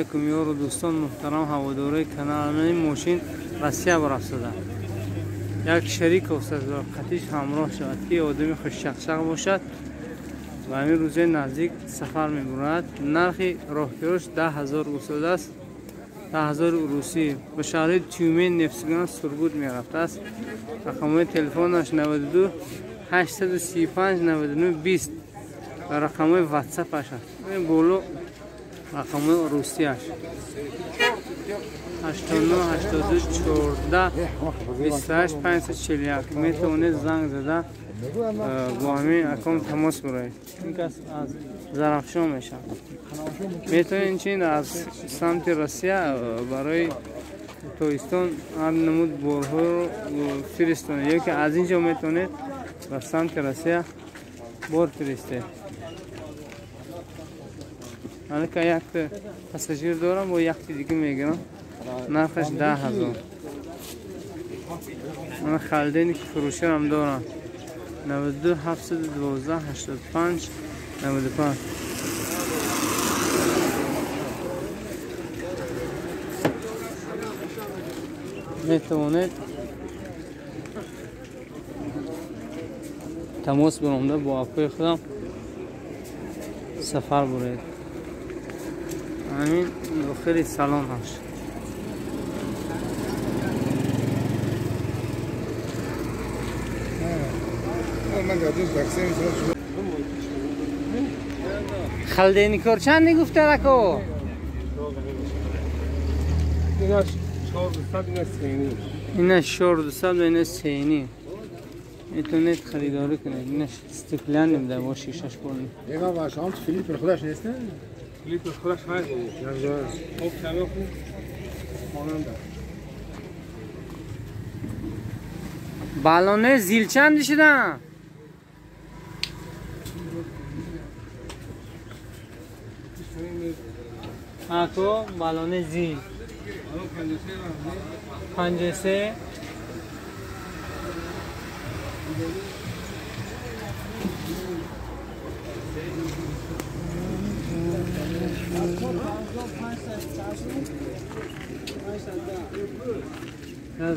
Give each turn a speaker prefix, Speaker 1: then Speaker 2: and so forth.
Speaker 1: علیکم یار و دوستان محترم هواداری کانال من ماشین روسیه برافته یک شریک است قطعش همراه شود که آدمی خوش شخشق باشد و همین روزه نزدیک سفر میبرد. نرخ راهگیرش 10,000 روسیه است، 10,000 روسی به شهر تیومن نفسگان سربود میرفته است. رقم تلفنش 92 835 99 20 و رقم واتساپ است. این بولو رقم روسی است 89 82 14 28 541. میتونه زنگ زده با همین اکانت تماس بگیرید. این کس از زرافشان میشه. میتونین چین از سمت روسیه برای تویستان هر نمود بورها رو فرستونه، یا که از اینجا میتونید به سمت روسیه بور فرستید. من که یک پاساژیر دارم و یک دیگه میگیرم، نرخش 10,000. من خالدینی که فروشی هم دارم 92 712 85 95. میتونید تماس برنده با اپوی خودم سفر برید. همین خیلی سلام هست. خالدینی کار چندی گفته رکو؟ اینه 400 و اینه سینی. میتونید خریداری کنید. اینه استقلال نمیده با شیشش کنید.
Speaker 2: اینا واشام فیلیپ خودش نیسته؟ فیلیپ خودش هست. خوب کامل خوب. ماننده.
Speaker 1: بالونه زیل چندی شدن؟ اکو بالونه زیل 53 هذا